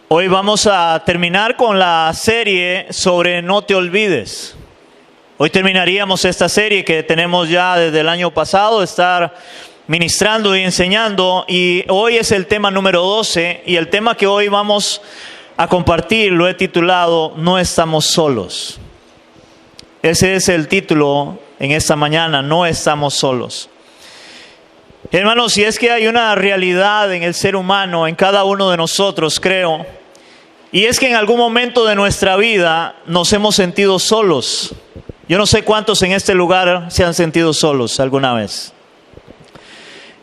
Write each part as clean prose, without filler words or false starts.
Hoy vamos a terminar con la serie sobre No te olvides. Hoy terminaríamos esta serie que tenemos ya desde el año pasado, estar ministrando y enseñando, y hoy es el tema número 12, y el tema que hoy vamos a compartir lo he titulado No estamos solos. Ese es el título en esta mañana, No estamos solos. Hermanos, si es que hay una realidad en el ser humano, en cada uno de nosotros, creo, y es que en algún momento de nuestra vida nos hemos sentido solos. Yo no sé cuántos en este lugar se han sentido solos alguna vez.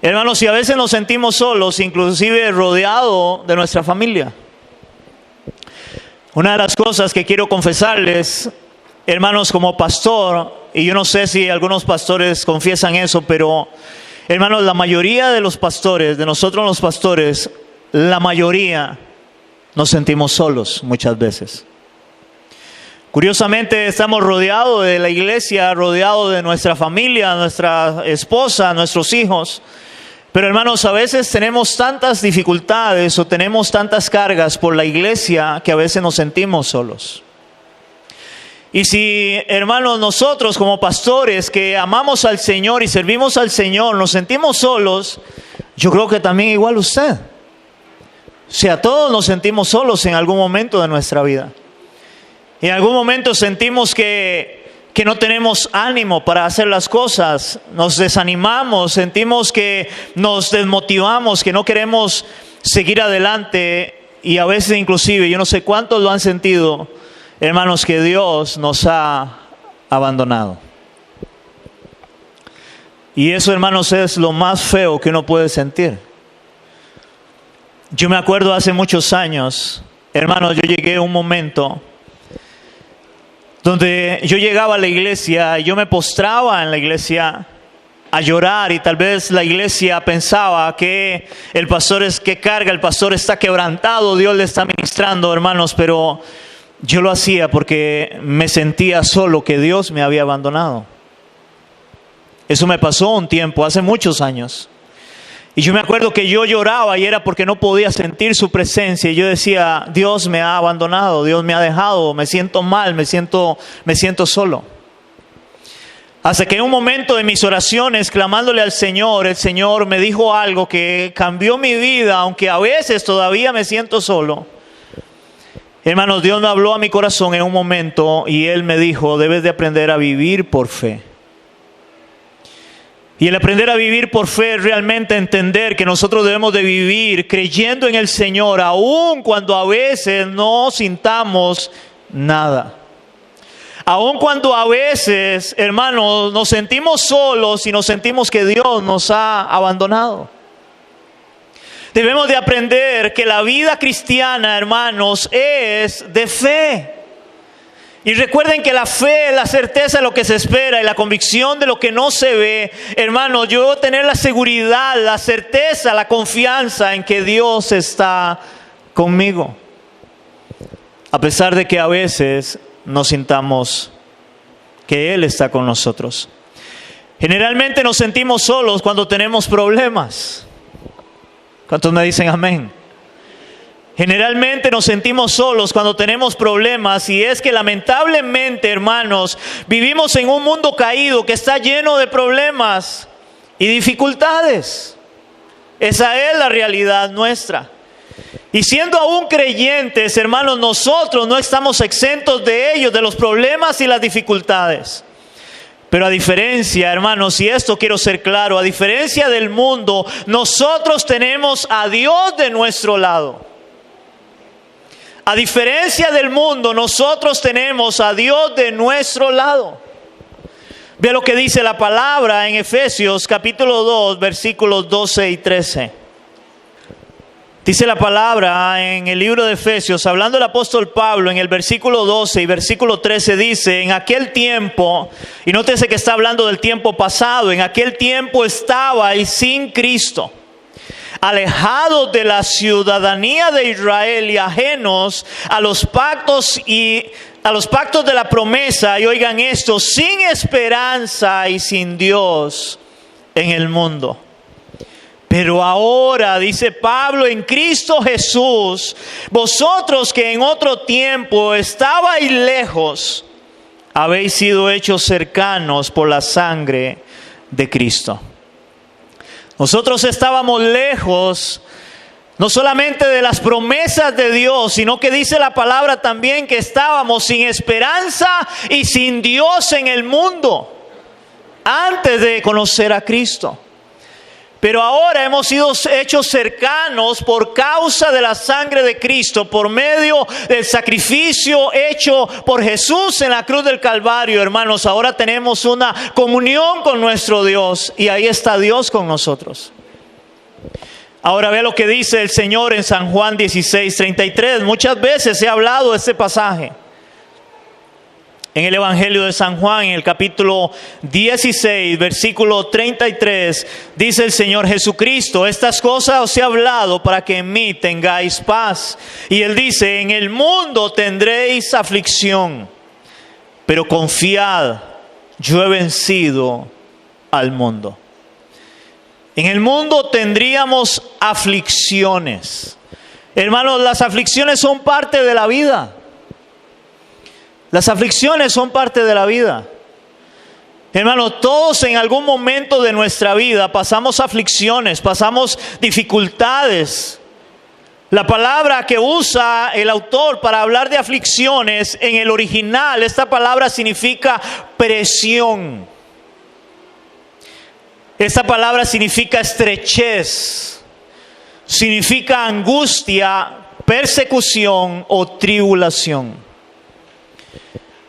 Hermanos, si a veces nos sentimos solos, inclusive rodeado de nuestra familia. Una de las cosas que quiero confesarles, hermanos, como pastor, y yo no sé si algunos pastores confiesan eso, pero hermanos, la mayoría de los pastores, de nosotros los pastores, la mayoría nos sentimos solos muchas veces. Curiosamente estamos rodeados de la iglesia, rodeados de nuestra familia, nuestra esposa, nuestros hijos. Pero hermanos, a veces tenemos tantas dificultades o tenemos tantas cargas por la iglesia que a veces nos sentimos solos. Y si, hermanos, nosotros como pastores que amamos al Señor y servimos al Señor nos sentimos solos, yo creo que también igual usted. O sea, todos nos sentimos solos en algún momento de nuestra vida. En algún momento sentimos que no tenemos ánimo para hacer las cosas, nos desanimamos, sentimos que nos desmotivamos, que no queremos seguir adelante, y a veces inclusive, yo no sé cuántos lo han sentido, hermanos, que Dios nos ha abandonado. Y eso, hermanos, es lo más feo que uno puede sentir. Yo me acuerdo hace muchos años, hermanos, yo llegué a un momento donde yo llegaba a la iglesia y yo me postraba en la iglesia a llorar, y tal vez la iglesia pensaba que el pastor es que carga, el pastor está quebrantado, Dios le está ministrando, hermanos, pero yo lo hacía porque me sentía solo, que Dios me había abandonado. Eso me pasó un tiempo, hace muchos años. Y yo me acuerdo que yo lloraba y era porque no podía sentir su presencia. Y yo decía, Dios me ha abandonado, Dios me ha dejado, me siento mal, me siento solo. Hasta que en un momento de mis oraciones, clamándole al Señor, el Señor me dijo algo que cambió mi vida, aunque a veces todavía me siento solo. Hermanos, Dios me habló a mi corazón en un momento y Él me dijo, debes de aprender a vivir por fe. Y el aprender a vivir por fe es realmente entender que nosotros debemos de vivir creyendo en el Señor, aun cuando a veces no sintamos nada. Aun cuando a veces, hermanos, nos sentimos solos y nos sentimos que Dios nos ha abandonado. Debemos de aprender que la vida cristiana, hermanos, es de fe. Y recuerden que la fe es la certeza de lo que se espera y la convicción de lo que no se ve. Hermanos, yo debo tener la seguridad, la certeza, la confianza en que Dios está conmigo. A pesar de que a veces no sintamos que Él está con nosotros. Generalmente nos sentimos solos cuando tenemos problemas. ¿Cuántos me dicen amén? Generalmente nos sentimos solos cuando tenemos problemas, y es que lamentablemente, hermanos, vivimos en un mundo caído que está lleno de problemas y dificultades. Esa es la realidad nuestra. Y siendo aún creyentes, hermanos, nosotros no estamos exentos de ellos, de los problemas y las dificultades. Pero a diferencia, hermanos, y esto quiero ser claro, a diferencia del mundo, nosotros tenemos a Dios de nuestro lado. A diferencia del mundo, nosotros tenemos a Dios de nuestro lado. Ve lo que dice la palabra en Efesios capítulo 2, versículos 12 y 13. Dice la palabra en el libro de Efesios, hablando el apóstol Pablo, en el versículo 12 y versículo 13 dice, en aquel tiempo, y nótese que está hablando del tiempo pasado, en aquel tiempo estabais sin Cristo, alejados de la ciudadanía de Israel y ajenos a los pactos de la promesa, y oigan esto, sin esperanza y sin Dios en el mundo. Pero ahora, dice Pablo, en Cristo Jesús, vosotros que en otro tiempo estabais lejos, habéis sido hechos cercanos por la sangre de Cristo. Nosotros estábamos lejos, no solamente de las promesas de Dios, sino que dice la palabra también que estábamos sin esperanza y sin Dios en el mundo, antes de conocer a Cristo. Pero ahora hemos sido hechos cercanos por causa de la sangre de Cristo, por medio del sacrificio hecho por Jesús en la cruz del Calvario, hermanos. Ahora tenemos una comunión con nuestro Dios y ahí está Dios con nosotros. Ahora vea lo que dice el Señor en San Juan 16:33. Muchas veces he hablado de este pasaje. En el Evangelio de San Juan, en el capítulo 16, versículo 33, dice el Señor Jesucristo: estas cosas os he hablado para que en mí tengáis paz. Y Él dice: en el mundo tendréis aflicción, pero confiad, yo he vencido al mundo. En el mundo tendríamos aflicciones. Hermanos, las aflicciones son parte de la vida. Las aflicciones son parte de la vida. Hermanos, todos en algún momento de nuestra vida pasamos aflicciones, pasamos dificultades. La palabra que usa el autor para hablar de aflicciones en el original, esta palabra significa presión. Esta palabra significa estrechez, significa angustia, persecución o tribulación.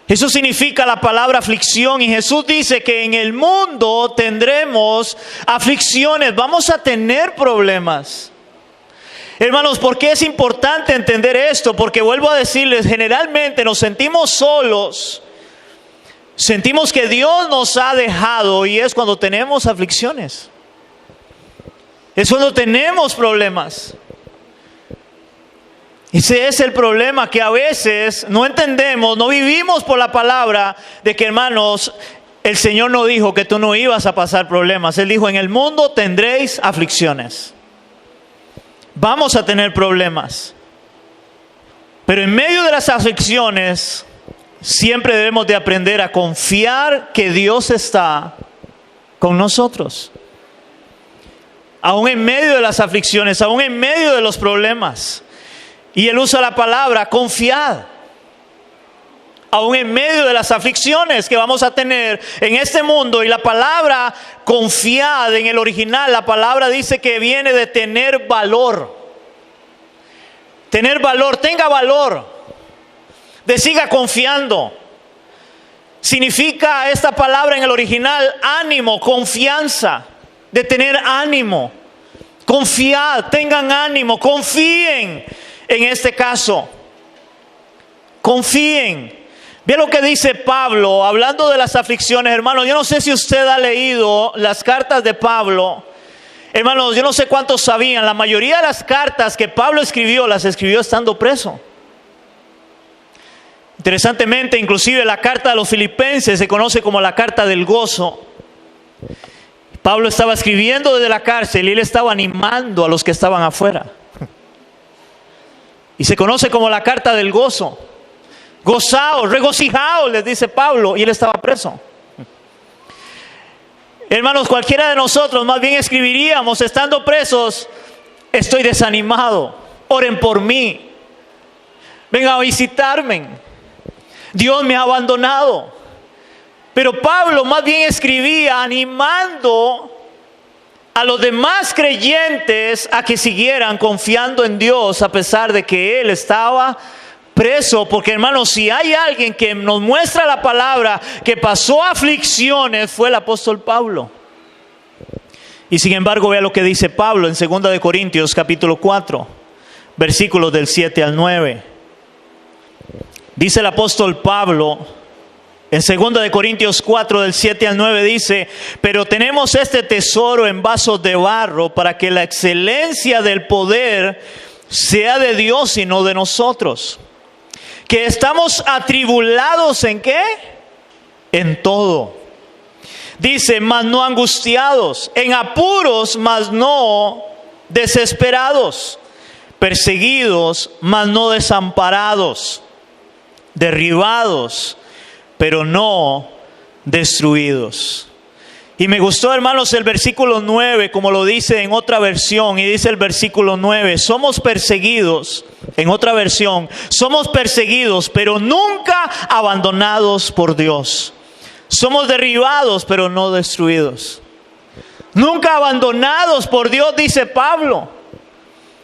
Eso significa la palabra aflicción, y Jesús dice que en el mundo tendremos aflicciones, vamos a tener problemas. Hermanos, ¿por qué es importante entender esto? Porque vuelvo a decirles, generalmente nos sentimos solos, sentimos que Dios nos ha dejado, y es cuando tenemos aflicciones, es cuando tenemos problemas. Ese es el problema, que a veces no entendemos, no vivimos por la palabra de que, hermanos, el Señor no dijo que tú no ibas a pasar problemas. Él dijo: en el mundo tendréis aflicciones. Vamos a tener problemas. Pero en medio de las aflicciones, siempre debemos de aprender a confiar que Dios está con nosotros. Aún en medio de las aflicciones, aún en medio de los problemas. Y Él usa la palabra confiad. Aún en medio de las aflicciones que vamos a tener en este mundo. Y la palabra confiad en el original, la palabra dice que viene de tener valor. Tener valor, tenga valor. De siga confiando. Significa esta palabra en el original ánimo, confianza. De tener ánimo. Confiad, tengan ánimo, confíen. En este caso, confíen. Vean lo que dice Pablo, hablando de las aflicciones, hermanos. Yo no sé si usted ha leído las cartas de Pablo. Hermanos, yo no sé cuántos sabían, la mayoría de las cartas que Pablo escribió, las escribió estando preso. Interesantemente, inclusive la carta de los Filipenses se conoce como la carta del gozo. Pablo estaba escribiendo desde la cárcel y él estaba animando a los que estaban afuera. Y se conoce como la carta del gozo. Gozaos, regocijaos, les dice Pablo, y él estaba preso. Hermanos, cualquiera de nosotros más bien escribiríamos estando presos: estoy desanimado, oren por mí, vengan a visitarme, Dios me ha abandonado. Pero Pablo más bien escribía animando a los demás creyentes a que siguieran confiando en Dios a pesar de que él estaba preso. Porque, hermanos, si hay alguien que nos muestra la palabra que pasó aflicciones, fue el apóstol Pablo. Y sin embargo, vea lo que dice Pablo en 2 de Corintios capítulo 4, versículos del 7 al 9. Dice el apóstol Pablo en 2 de Corintios 4, del 7 al 9, dice: pero tenemos este tesoro en vasos de barro, para que la excelencia del poder sea de Dios y no de nosotros. Que estamos atribulados ¿en qué? En todo, Dice, mas no angustiados, en apuros, mas no desesperados, perseguidos, mas no desamparados, derribados, pero no destruidos. Y me gustó, hermanos, el versículo 9, como lo dice en otra versión, y dice el versículo 9, somos perseguidos, en otra versión, somos perseguidos, pero nunca abandonados por Dios. Somos derribados, pero no destruidos. Nunca abandonados por Dios, dice Pablo.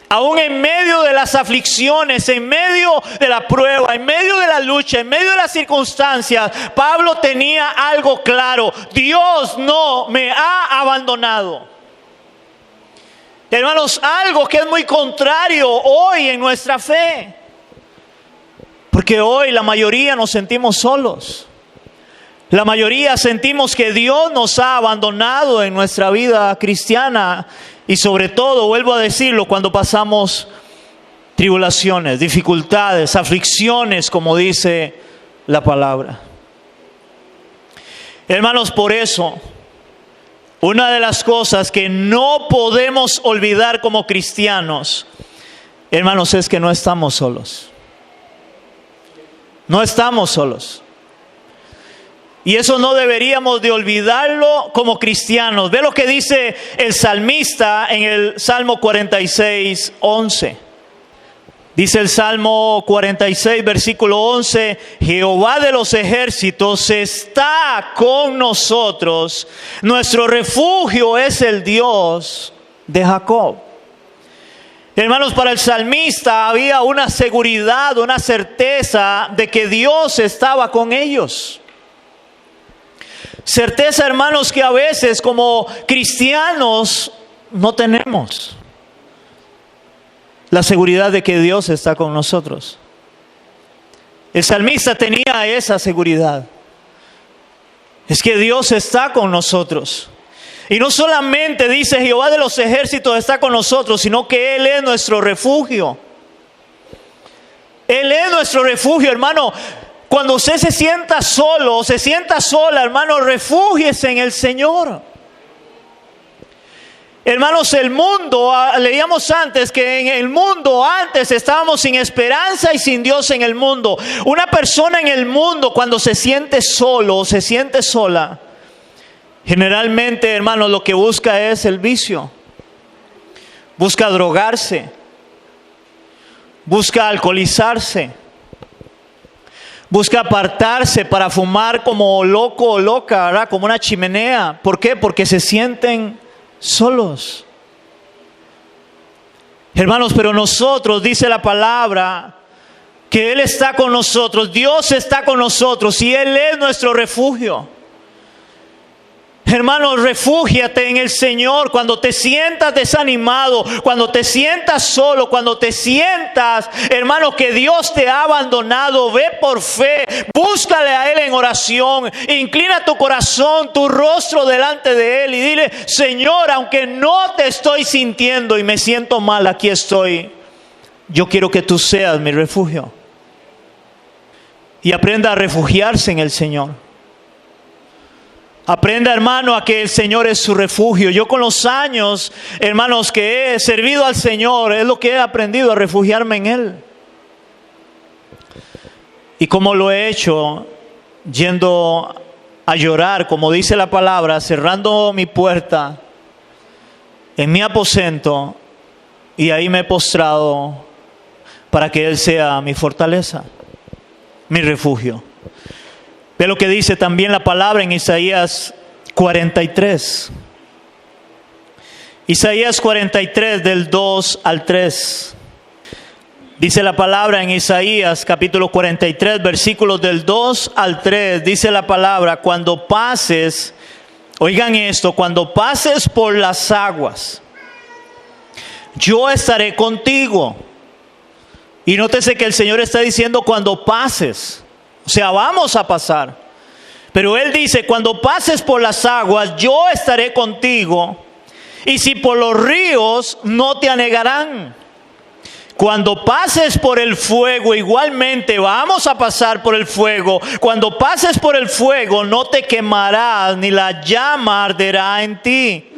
Aún en medio de las aflicciones, en medio de la prueba, en medio de la lucha, en medio de las circunstancias, Pablo tenía algo claro: Dios no me ha abandonado. Hermanos, algo que es muy contrario hoy en nuestra fe. Porque hoy la mayoría nos sentimos solos. La mayoría sentimos que Dios nos ha abandonado en nuestra vida cristiana. Y sobre todo, vuelvo a decirlo, cuando pasamos tribulaciones, dificultades, aflicciones, como dice la palabra. Hermanos, por eso, una de las cosas que no podemos olvidar como cristianos, hermanos, es que no estamos solos. No estamos solos. Y eso no deberíamos de olvidarlo como cristianos. Ve lo que dice el salmista en el Salmo 46, 11. Dice el Salmo 46, versículo 11, Jehová de los ejércitos está con nosotros. Nuestro refugio es el Dios de Jacob. Hermanos, para el salmista había una seguridad, una certeza de que Dios estaba con ellos. Certeza, hermanos, que a veces como cristianos no tenemos. La seguridad de que Dios está con nosotros. El salmista tenía esa seguridad. Es que Dios está con nosotros. Y no solamente dice Jehová de los ejércitos está con nosotros, sino que Él es nuestro refugio. Él es nuestro refugio, hermano. Cuando usted se sienta solo o se sienta sola, hermano, refúgiese en el Señor. Hermanos, el mundo, leíamos antes que en el mundo antes estábamos sin esperanza y sin Dios en el mundo. Una persona en el mundo cuando se siente solo o se siente sola, generalmente, hermanos, lo que busca es el vicio. Busca drogarse. Busca alcoholizarse. Busca apartarse para fumar como loco o loca, ¿verdad? Como una chimenea. ¿Por qué? Porque se sienten solos. Hermanos, pero nosotros, dice la palabra, que Él está con nosotros. Dios está con nosotros y Él es nuestro refugio. Hermanos, refúgiate en el Señor cuando te sientas desanimado, cuando te sientas solo, cuando te sientas, hermano, que Dios te ha abandonado. Ve por fe, búscale a Él en oración, inclina tu corazón, tu rostro delante de Él y dile: Señor, aunque no te estoy sintiendo y me siento mal, aquí estoy. Yo quiero que tú seas mi refugio. Y aprenda a refugiarse en el Señor. Aprenda, hermano, a que el Señor es su refugio. Yo con los años, hermanos, que he servido al Señor, es lo que he aprendido, a refugiarme en Él. Y como lo he hecho, yendo a llorar, como dice la palabra, cerrando mi puerta en mi aposento, y ahí me he postrado para que Él sea mi fortaleza, mi refugio. Ve lo que dice también la palabra en Isaías 43. Isaías 43 del 2 al 3. Dice la palabra en Isaías capítulo 43, versículos del 2 al 3. Dice la palabra: cuando pases, oigan esto, cuando pases por las aguas, yo estaré contigo. Y nótese que el Señor está diciendo cuando pases. O sea, vamos a pasar. Pero Él dice: cuando pases por las aguas, yo estaré contigo. Y si por los ríos, no te anegarán. Cuando pases por el fuego, igualmente vamos a pasar por el fuego. Cuando pases por el fuego, no te quemarás, ni la llama arderá en ti.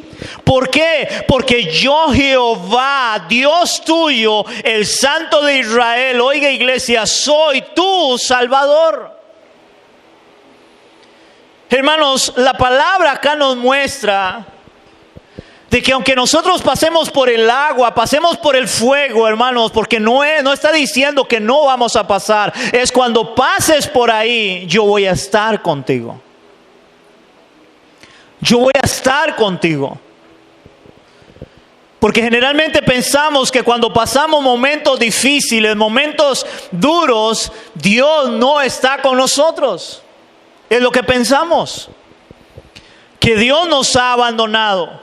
¿Por qué? Porque yo, Jehová, Dios tuyo, el Santo de Israel, oiga iglesia, soy tu Salvador. Hermanos, la palabra acá nos muestra de que aunque nosotros pasemos por el agua, pasemos por el fuego, hermanos, porque no está diciendo que no vamos a pasar. Es cuando pases por ahí, yo voy a estar contigo. Yo voy a estar contigo. Porque generalmente pensamos que cuando pasamos momentos difíciles, momentos duros, Dios no está con nosotros. Es lo que pensamos. Que Dios nos ha abandonado.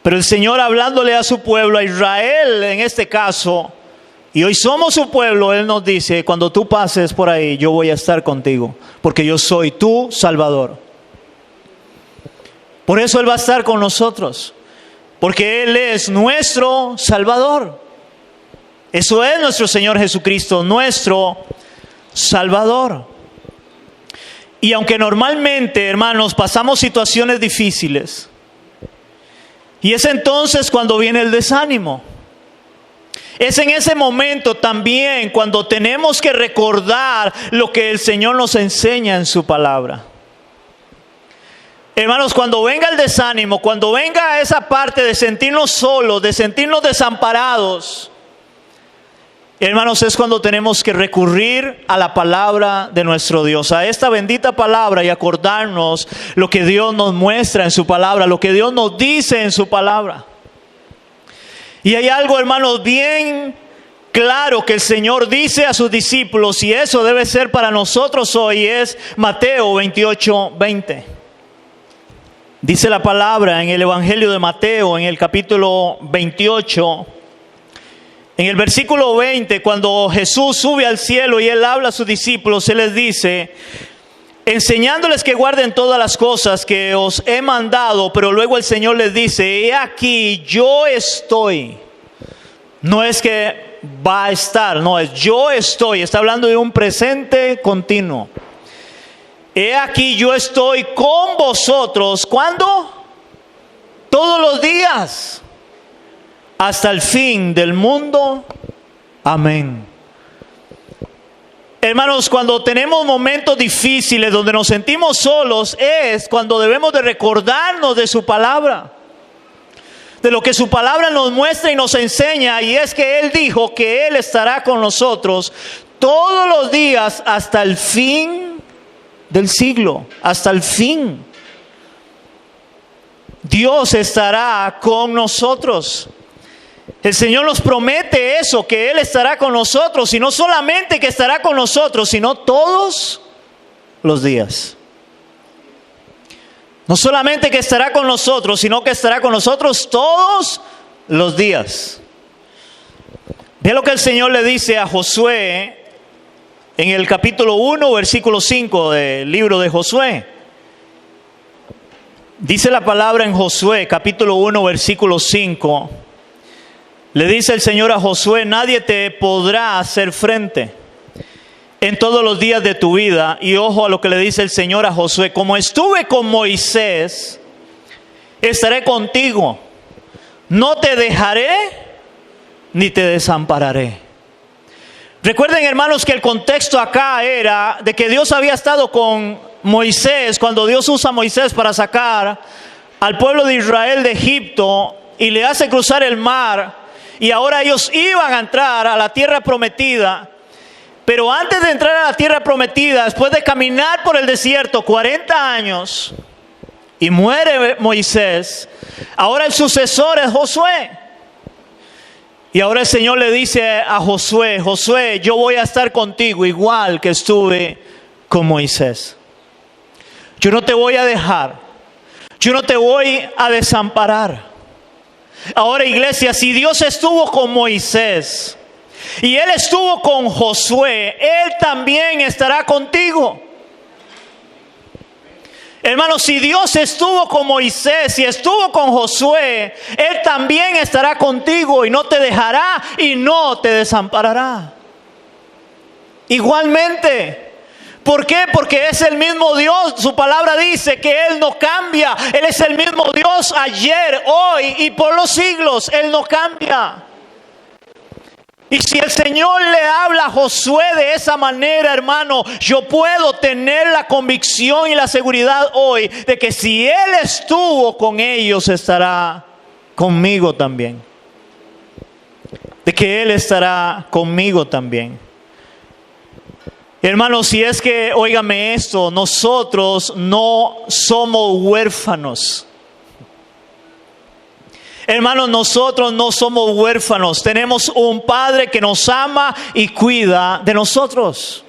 Pero el Señor, hablándole a su pueblo, a Israel en este caso, y hoy somos su pueblo, Él nos dice, cuando tú pases por ahí, yo voy a estar contigo, porque yo soy tu Salvador. Por eso Él va a estar con nosotros, porque Él es nuestro Salvador. Eso es nuestro Señor Jesucristo, nuestro Salvador. Y aunque normalmente, hermanos, pasamos situaciones difíciles, y es entonces cuando viene el desánimo. Es en ese momento también cuando tenemos que recordar lo que el Señor nos enseña en su palabra. Hermanos, cuando venga el desánimo, cuando venga esa parte de sentirnos solos, de sentirnos desamparados, hermanos, es cuando tenemos que recurrir a la palabra de nuestro Dios, a esta bendita palabra, y acordarnos lo que Dios nos muestra en su palabra, lo que Dios nos dice en su palabra. Y hay algo, hermanos, bien claro que el Señor dice a sus discípulos, y eso debe ser para nosotros hoy, es Mateo 28:20. Dice la palabra en el Evangelio de Mateo, en el capítulo 28, en el versículo 20, cuando Jesús sube al cielo y Él habla a sus discípulos, Él les dice, enseñándoles que guarden todas las cosas que os he mandado, pero luego el Señor les dice, he aquí, yo estoy. No es que va a estar, no, es yo estoy. Está hablando de un presente continuo. He aquí, yo estoy con vosotros. ¿Cuándo? Todos los días. Hasta el fin del mundo. Amén. Hermanos, cuando tenemos momentos difíciles donde nos sentimos solos, es cuando debemos de recordarnos de su palabra. De lo que su palabra nos muestra y nos enseña. Y es que Él dijo que Él estará con nosotros todos los días hasta el fin del siglo. Hasta el fin. Dios estará con nosotros. El Señor nos promete eso, que Él estará con nosotros, y no solamente que estará con nosotros, sino todos los días. No solamente que estará con nosotros, sino que estará con nosotros todos los días. Ve lo que el Señor le dice a Josué en el capítulo 1, versículo 5 del libro de Josué. Dice la palabra en Josué, capítulo 1, versículo 5. Le dice el Señor a Josué, nadie te podrá hacer frente en todos los días de tu vida. Y ojo a lo que le dice el Señor a Josué, como estuve con Moisés, estaré contigo. No te dejaré ni te desampararé. Recuerden, hermanos, que el contexto acá era de que Dios había estado con Moisés cuando Dios usa a Moisés para sacar al pueblo de Israel de Egipto y le hace cruzar el mar. Y ahora ellos iban a entrar a la tierra prometida. Pero antes de entrar a la tierra prometida, después de caminar por el desierto 40 años, y muere Moisés, ahora el sucesor es Josué. Y ahora el Señor le dice a Josué, Josué, yo voy a estar contigo igual que estuve con Moisés. Yo no te voy a dejar. Yo no te voy a desamparar. Ahora, iglesia, si Dios estuvo con Moisés y Él estuvo con Josué, Él también estará contigo. Hermanos, si Dios estuvo con Moisés y estuvo con Josué, Él también estará contigo y no te dejará y no te desamparará. Igualmente. ¿Por qué? Porque es el mismo Dios. Su palabra dice que Él no cambia. Él es el mismo Dios ayer, hoy y por los siglos. Él no cambia. Y si el Señor le habla a Josué de esa manera, hermano, yo puedo tener la convicción y la seguridad hoy de que si Él estuvo con ellos, estará conmigo también. De que Él estará conmigo también. Hermanos, si es que, óigame esto, nosotros no somos huérfanos. Hermanos, nosotros no somos huérfanos. Tenemos un Padre que nos ama y cuida de nosotros.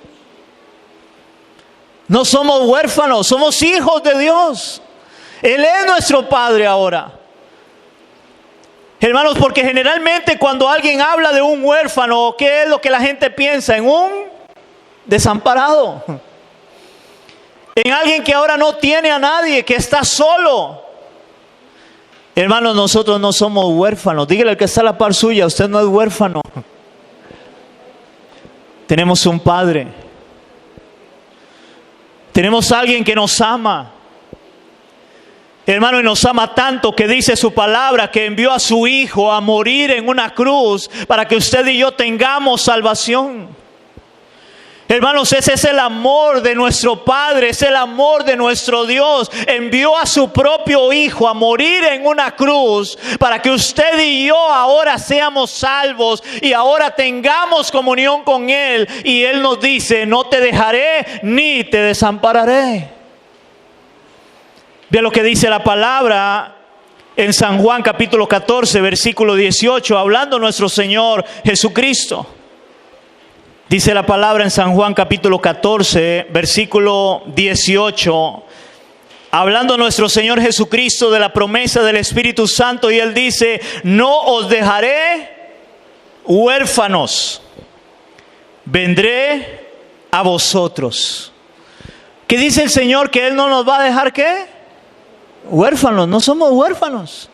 No somos huérfanos, somos hijos de Dios. Él es nuestro Padre ahora. Hermanos, porque generalmente cuando alguien habla de un huérfano, ¿qué es lo que la gente piensa? En un desamparado. En alguien que ahora no tiene a nadie, que está solo. Hermanos, nosotros no somos huérfanos. Dígale al que está a la par suya, usted no es huérfano. Tenemos un Padre. Tenemos a alguien que nos ama. Hermano, y nos ama tanto que dice su palabra que envió a su Hijo a morir en una cruz para que usted y yo tengamos salvación. Hermanos, ese es el amor de nuestro Padre, es el amor de nuestro Dios. Envió a su propio Hijo a morir en una cruz para que usted y yo ahora seamos salvos y ahora tengamos comunión con Él. Y Él nos dice, no te dejaré ni te desampararé. Vea lo que dice la palabra en San Juan capítulo 14, versículo 18, hablando nuestro Señor Jesucristo. Dice la palabra en San Juan capítulo 14, versículo 18, hablando nuestro Señor Jesucristo de la promesa del Espíritu Santo, y Él dice, no os dejaré huérfanos, vendré a vosotros. ¿Qué dice el Señor? Que Él no nos va a dejar, ¿qué? Huérfanos, no somos huérfanos.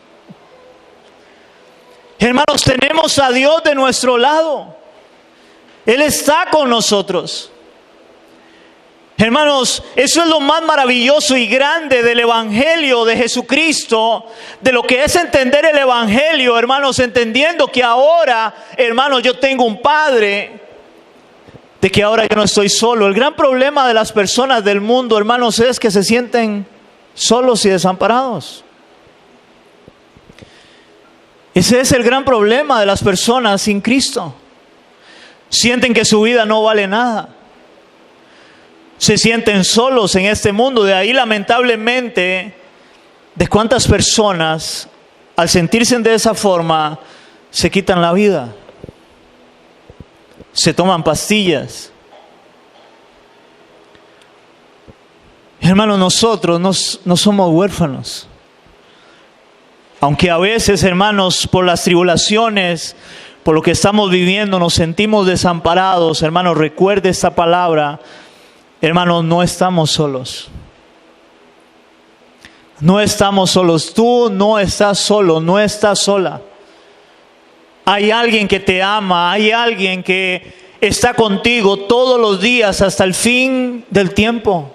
Hermanos, tenemos a Dios de nuestro lado. Él está con nosotros. Hermanos, eso es lo más maravilloso y grande del Evangelio de Jesucristo, de lo que es entender el Evangelio, hermanos, entendiendo que ahora, hermanos, yo tengo un Padre, de que ahora yo no estoy solo. El gran problema de las personas del mundo, hermanos, es que se sienten solos y desamparados. Ese es el gran problema de las personas sin Cristo. Sienten que su vida no vale nada. Se sienten solos en este mundo. De ahí, lamentablemente, de cuántas personas, al sentirse de esa forma, se quitan la vida. Se toman pastillas. Hermanos, nosotros no somos huérfanos. Aunque a veces, hermanos, por las tribulaciones, por lo que estamos viviendo, nos sentimos desamparados. Hermanos, recuerde esta palabra. Hermanos, no estamos solos. No estamos solos. Tú no estás solo, no estás sola. Hay alguien que te ama, hay alguien que está contigo todos los días hasta el fin del tiempo.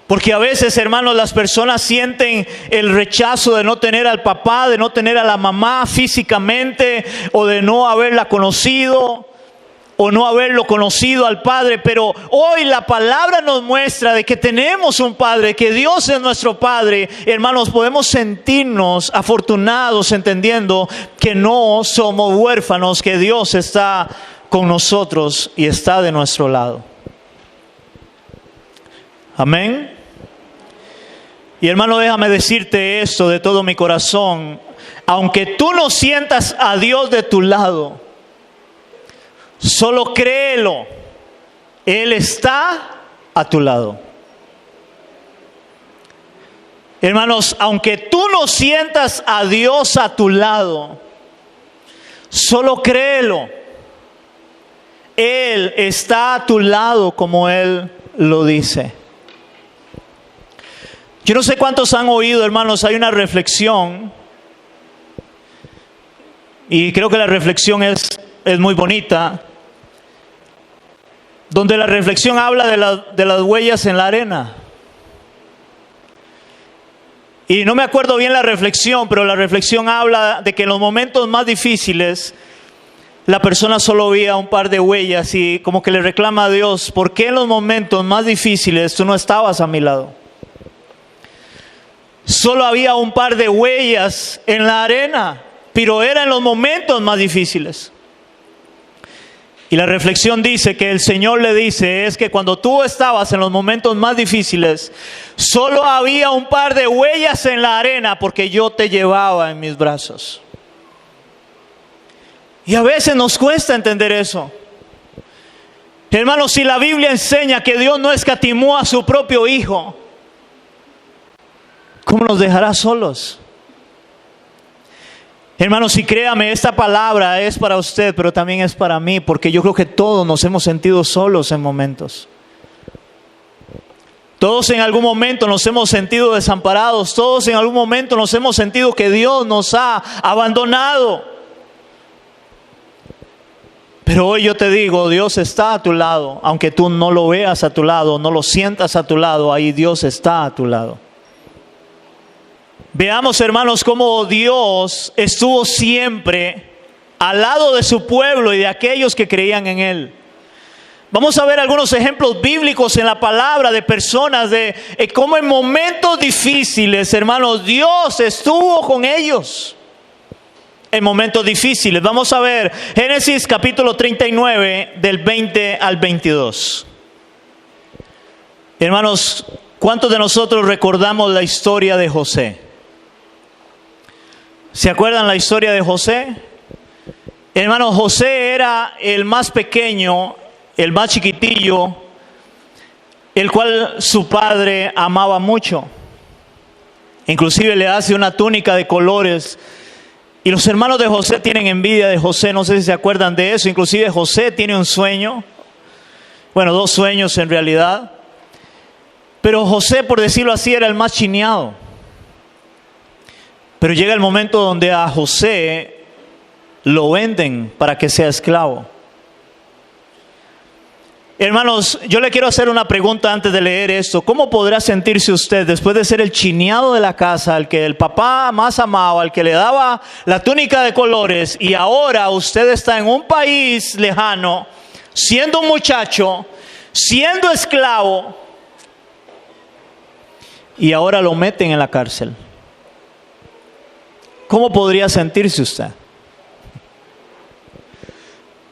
Porque a veces, hermanos, las personas sienten el rechazo de no tener al papá, de no tener a la mamá físicamente, o de no haberla conocido, o no haberlo conocido al Padre. Pero hoy la palabra nos muestra de que tenemos un Padre, que Dios es nuestro Padre. Hermanos, podemos sentirnos afortunados entendiendo que no somos huérfanos, que Dios está con nosotros y está de nuestro lado. Amén. Y hermano, déjame decirte esto de todo mi corazón. Aunque tú no sientas a Dios de tu lado, solo créelo. Él está a tu lado. Hermanos, aunque tú no sientas a Dios a tu lado, solo créelo. Él está a tu lado como Él lo dice. Yo no sé cuántos han oído, hermanos, hay una reflexión, y creo que la reflexión es muy bonita, donde la reflexión habla de las huellas en la arena. Y no me acuerdo bien la reflexión, pero la reflexión habla de que en los momentos más difíciles la persona solo veía un par de huellas y como que le reclama a Dios: ¿por qué en los momentos más difíciles tú no estabas a mi lado? Solo había un par de huellas en la arena, pero era en los momentos más difíciles. Y la reflexión dice que el Señor le dice es que cuando tú estabas en los momentos más difíciles, solo había un par de huellas en la arena porque yo te llevaba en mis brazos. Y a veces nos cuesta entender eso. Hermanos, si la Biblia enseña que Dios no escatimó a su propio Hijo, ¿cómo nos dejará solos? Hermanos, y créame, esta palabra es para usted, pero también es para mí, porque yo creo que todos nos hemos sentido solos en momentos. Todos en algún momento nos hemos sentido desamparados, todos en algún momento nos hemos sentido que Dios nos ha abandonado. Pero hoy yo te digo, Dios está a tu lado, aunque tú no lo veas a tu lado, no lo sientas a tu lado, ahí Dios está a tu lado. Veamos, hermanos, cómo Dios estuvo siempre al lado de su pueblo y de aquellos que creían en Él. Vamos a ver algunos ejemplos bíblicos en la palabra de personas de cómo en momentos difíciles, hermanos, Dios estuvo con ellos. En momentos difíciles. Vamos a ver Génesis capítulo 39 del 20 al 22. Hermanos, ¿cuántos de nosotros recordamos la historia de José? ¿Se acuerdan la historia de José? Hermano, José era el más pequeño, el más chiquitillo, el cual su padre amaba mucho. Inclusive le hace una túnica de colores. Y los hermanos de José tienen envidia de José, no sé si se acuerdan de eso. Inclusive José tiene un sueño, bueno, dos sueños en realidad. Pero José, por decirlo así, era el más chineado. Pero llega el momento donde a José lo venden para que sea esclavo. Hermanos, yo le quiero hacer una pregunta antes de leer esto. ¿Cómo podrá sentirse usted después de ser el chineado de la casa, al que el papá más amaba, al que le daba la túnica de colores, y ahora usted está en un país lejano, siendo un muchacho, siendo esclavo, y ahora lo meten en la cárcel? ¿Cómo podría sentirse usted?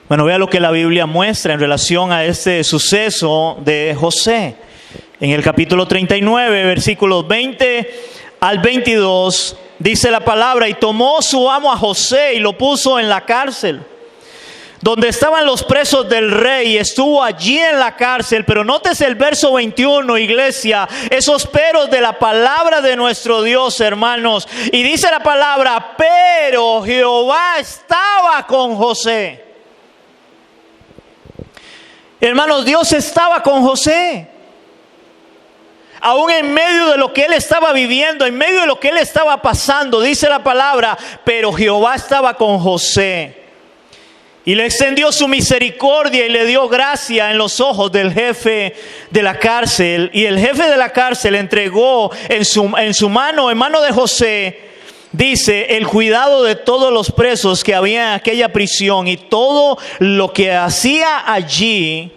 Bueno, vea lo que la Biblia muestra en relación a este suceso de José. En el capítulo 39, versículos 20 al 22, dice la palabra: y tomó su amo a José y lo puso en la cárcel, donde estaban los presos del rey, y estuvo allí en la cárcel. Pero nótese el verso 21, iglesia, esos peros de la palabra de nuestro Dios, hermanos. Y dice la palabra: pero Jehová estaba con José. Hermanos, Dios estaba con José. Aún en medio de lo que él estaba viviendo, en medio de lo que él estaba pasando, dice la palabra: pero Jehová estaba con José. Y le extendió su misericordia y le dio gracia en los ojos del jefe de la cárcel. Y el jefe de la cárcel entregó en su mano, en mano de José, dice, el cuidado de todos los presos que había en aquella prisión, y todo lo que hacía allí,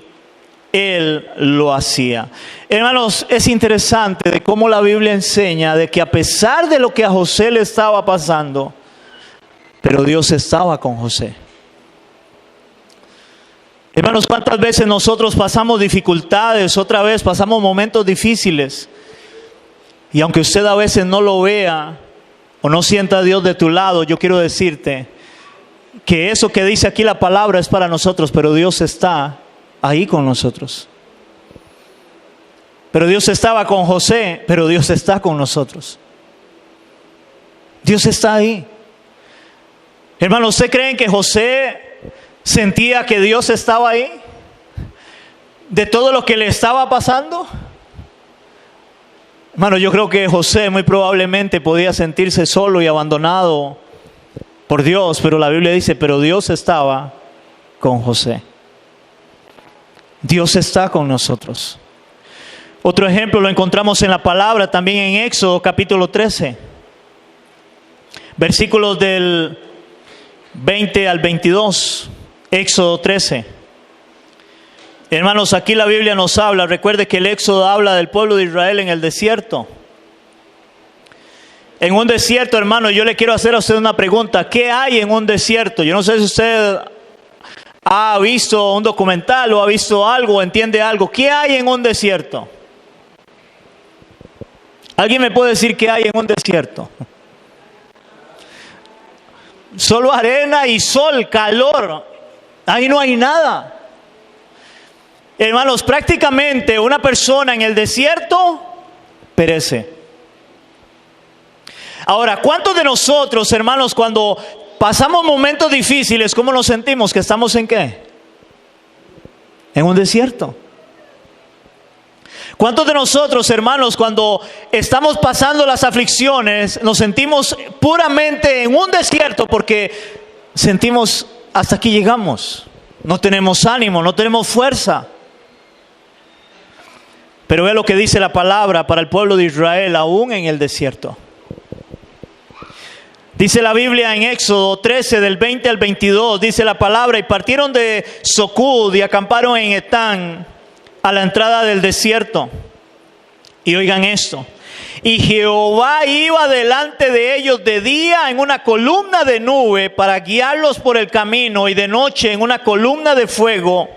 él lo hacía. Hermanos, es interesante de cómo la Biblia enseña de que a pesar de lo que a José le estaba pasando, pero Dios estaba con José. Hermanos, ¿cuántas veces nosotros pasamos dificultades? Otra vez pasamos momentos difíciles. Y aunque usted a veces no lo vea o no sienta a Dios de tu lado, yo quiero decirte que eso que dice aquí la palabra es para nosotros, pero Dios está ahí con nosotros. Pero Dios estaba con José, pero Dios está con nosotros. Dios está ahí. Hermanos, ¿ustedes creen que José sentía que Dios estaba ahí? ¿De todo lo que le estaba pasando? Hermano, yo creo que José muy probablemente podía sentirse solo y abandonado por Dios, pero la Biblia dice, pero Dios estaba con José. Dios está con nosotros. Otro ejemplo lo encontramos en la palabra, también en Éxodo capítulo 13, versículos del 20 al 22, Éxodo 13. Hermanos, aquí la Biblia nos habla, recuerde que el Éxodo habla del pueblo de Israel en el desierto. En un desierto, hermano, yo le quiero hacer a usted una pregunta. ¿Qué hay en un desierto? Yo no sé si usted ha visto un documental o ha visto algo o entiende algo. ¿Qué hay en un desierto? ¿Alguien me puede decir qué hay en un desierto? Solo arena y sol, calor. Ahí no hay nada. Hermanos, prácticamente una persona en el desierto perece. Ahora, ¿cuántos de nosotros, hermanos, cuando pasamos momentos difíciles, cómo nos sentimos? ¿Que estamos en qué? En un desierto. ¿Cuántos de nosotros, hermanos, cuando estamos pasando las aflicciones, nos sentimos puramente en un desierto porque sentimos hasta aquí llegamos? No tenemos ánimo, no tenemos fuerza. Pero ve lo que dice la palabra para el pueblo de Israel, aún en el desierto. Dice la Biblia en Éxodo 13, del 20 al 22, dice la palabra, y partieron de Socud y acamparon en Etán, a la entrada del desierto. Y oigan esto. Y Jehová iba delante de ellos de día en una columna de nube para guiarlos por el camino, y de noche en una columna de fuego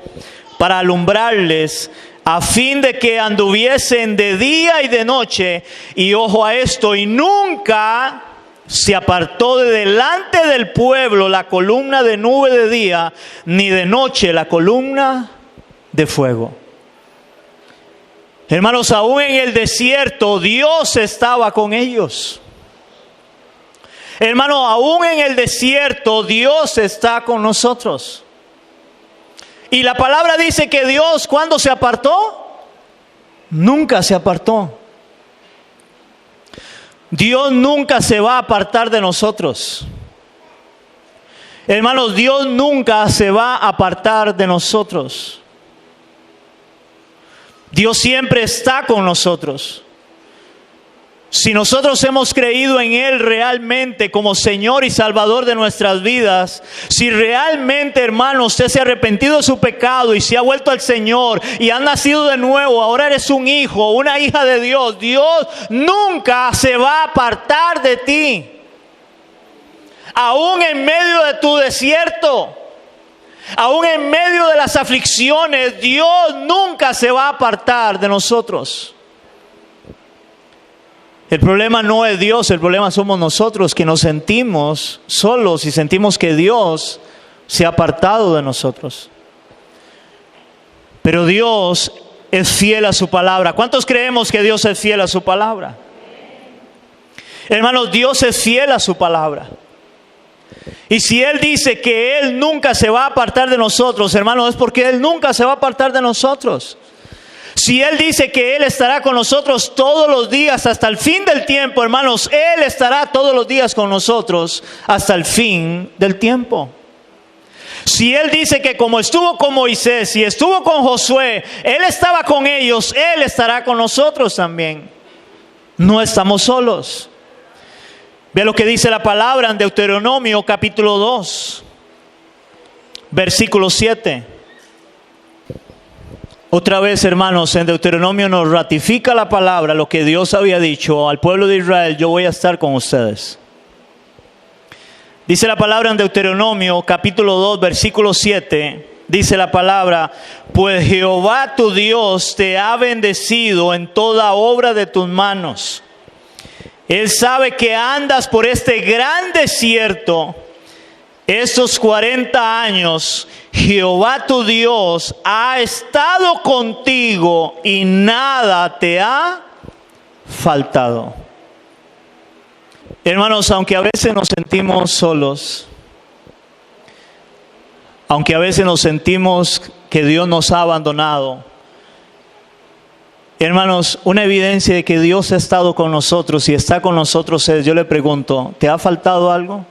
para alumbrarles, a fin de que anduviesen de día y de noche. Y ojo a esto, y nunca se apartó de delante del pueblo la columna de nube de día, ni de noche la columna de fuego. Hermanos, aún en el desierto Dios estaba con ellos. Hermano, aún en el desierto Dios está con nosotros. Y la palabra dice que Dios, ¿cuándo se apartó? Nunca se apartó. Dios nunca se va a apartar de nosotros. Hermanos, Dios nunca se va a apartar de nosotros. Dios siempre está con nosotros. Si nosotros hemos creído en Él realmente como Señor y Salvador de nuestras vidas, si realmente, hermano, usted se ha arrepentido de su pecado y se ha vuelto al Señor y ha nacido de nuevo, ahora eres un hijo, una hija de Dios, Dios nunca se va a apartar de ti. Aún en medio de tu desierto, aún en medio de las aflicciones, Dios nunca se va a apartar de nosotros. El problema no es Dios, el problema somos nosotros, que nos sentimos solos y sentimos que Dios se ha apartado de nosotros. Pero Dios es fiel a su palabra. ¿Cuántos creemos que Dios es fiel a su palabra? Hermanos, Dios es fiel a su palabra. Y si Él dice que Él nunca se va a apartar de nosotros, hermanos, es porque Él nunca se va a apartar de nosotros. Si Él dice que Él estará con nosotros todos los días hasta el fin del tiempo, hermanos, Él estará todos los días con nosotros hasta el fin del tiempo. Si Él dice que como estuvo con Moisés y estuvo con Josué, Él estaba con ellos, Él estará con nosotros también. No estamos solos. Ve lo que dice la palabra en Deuteronomio capítulo 2, versículo 7. Otra vez, hermanos, en Deuteronomio nos ratifica la palabra, lo que Dios había dicho al pueblo de Israel: yo voy a estar con ustedes. Dice la palabra en Deuteronomio capítulo 2, versículo 7. Dice la palabra: pues Jehová tu Dios te ha bendecido en toda obra de tus manos. Él sabe que andas por este gran desierto. Estos 40 años, Jehová tu Dios ha estado contigo y nada te ha faltado. Hermanos, aunque a veces nos sentimos solos, aunque a veces nos sentimos que Dios nos ha abandonado, Hermanos, una evidencia de que Dios ha estado con nosotros y está con nosotros es, yo le pregunto, ¿te ha faltado algo?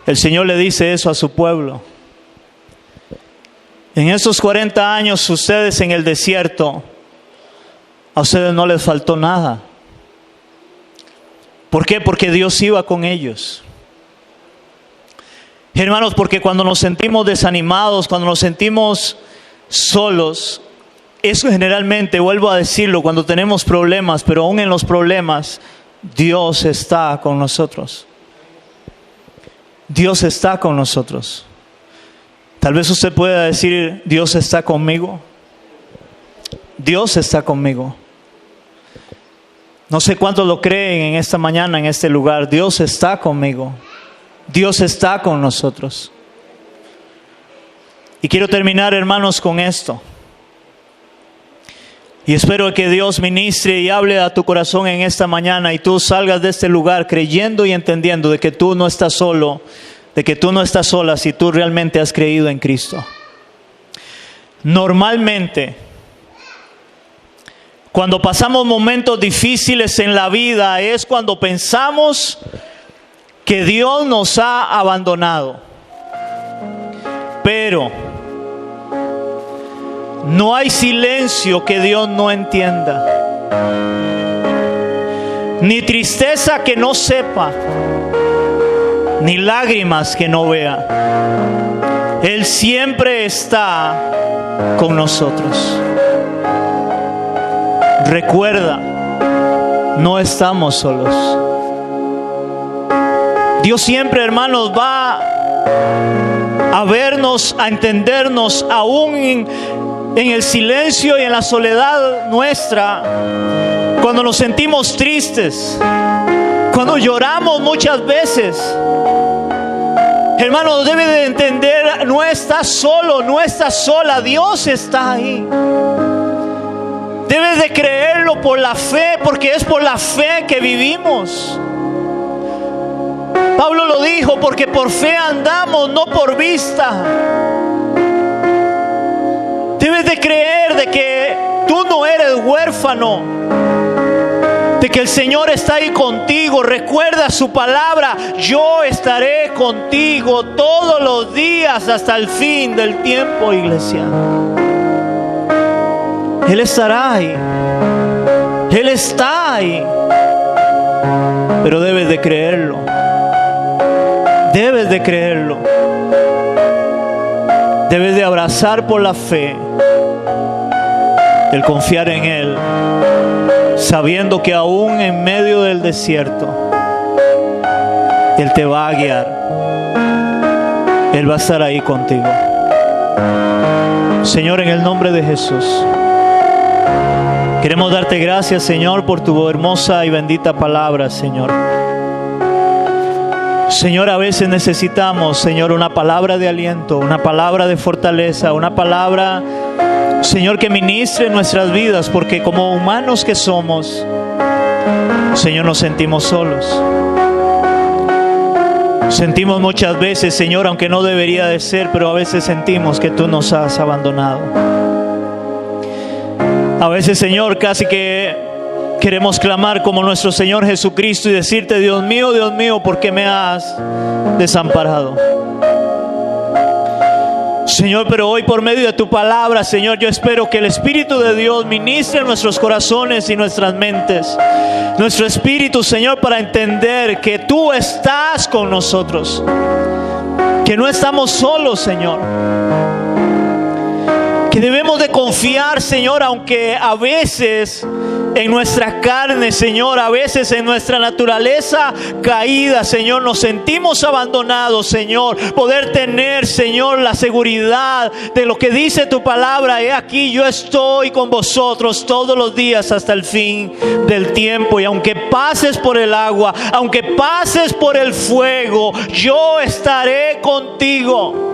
El Señor le dice eso a su pueblo. En estos 40 años ustedes en el desierto, a ustedes no les faltó nada. ¿Por qué? Porque Dios iba con ellos. Hermanos, porque cuando nos sentimos desanimados, cuando nos sentimos solos, eso generalmente, vuelvo a decirlo, cuando tenemos problemas, pero aún en los problemas, Dios está con nosotros. Dios está con nosotros. Tal vez usted pueda decir, Dios está conmigo. Dios está conmigo. No sé cuántos lo creen en esta mañana, en este lugar. Dios está conmigo. Dios está con nosotros. Y quiero terminar, hermanos, con esto. Y espero que Dios ministre y hable a tu corazón en esta mañana y tú salgas de este lugar creyendo y entendiendo de que tú no estás solo, de que tú no estás sola si tú realmente has creído en Cristo. Normalmente, cuando pasamos momentos difíciles en la vida es cuando pensamos que Dios nos ha abandonado. Pero no hay silencio que Dios no entienda, ni tristeza que no sepa, ni lágrimas que no vea. Él siempre está con nosotros. Recuerda, no estamos solos. Dios siempre, hermanos, va a vernos, a entendernos, aún en el silencio y en la soledad nuestra, cuando nos sentimos tristes, cuando lloramos muchas veces. Hermano, debe de entender, no estás solo, no estás sola, Dios está ahí. Debes de creerlo por la fe, porque es por la fe que vivimos. Pablo lo dijo, porque por fe andamos, no por vista. Debes de creer de que tú no eres huérfano, de que el Señor está ahí contigo. Recuerda su palabra: yo estaré contigo todos los días hasta el fin del tiempo, iglesia. Él estará ahí. Él está ahí. Pero debes de creerlo. Debes de creerlo. Debes de abrazar por la fe el confiar en Él, sabiendo que aún en medio del desierto Él te va a guiar. Él va a estar ahí contigo. Señor, en el nombre de Jesús, queremos darte gracias, Señor, por tu hermosa y bendita palabra, Señor. Señor, a veces necesitamos, Señor, una palabra de aliento, una palabra de fortaleza, una palabra, Señor, que ministre nuestras vidas, porque como humanos que somos, Señor, nos sentimos solos. Sentimos muchas veces, Señor, aunque no debería de ser, pero a veces sentimos que tú nos has abandonado. A veces, Señor, casi que queremos clamar como nuestro Señor Jesucristo y decirte: Dios mío, ¿por qué me has desamparado? Señor, pero hoy por medio de tu palabra, Señor, yo espero que el Espíritu de Dios ministre en nuestros corazones y nuestras mentes, nuestro espíritu, Señor, para entender que tú estás con nosotros, que no estamos solos, Señor, que debemos de confiar, Señor, aunque a veces en nuestra carne, Señor, a veces en nuestra naturaleza caída, Señor, nos sentimos abandonados, Señor. Poder tener, Señor, la seguridad de lo que dice tu palabra: he aquí, yo estoy con vosotros todos los días hasta el fin del tiempo. Y aunque pases por el agua, aunque pases por el fuego, yo estaré contigo.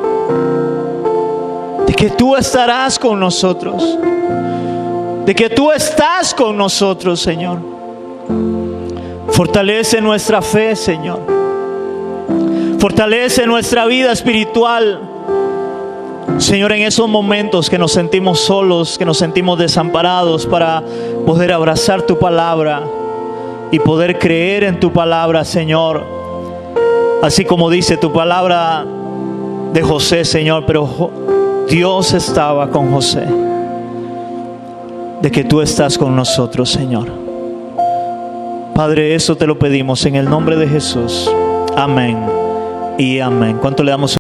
De que tú estarás con nosotros. De que tú estás con nosotros, Señor. Fortalece nuestra fe, Señor. Fortalece nuestra vida espiritual. Señor, en esos momentos que nos sentimos solos, que nos sentimos desamparados, para poder abrazar tu palabra y poder creer en tu palabra, Señor. Así como dice tu palabra de José, Señor, pero Dios estaba con José, de que tú estás con nosotros, Señor. Padre, eso te lo pedimos en el nombre de Jesús. Amén y amén. ¿Cuánto le damos?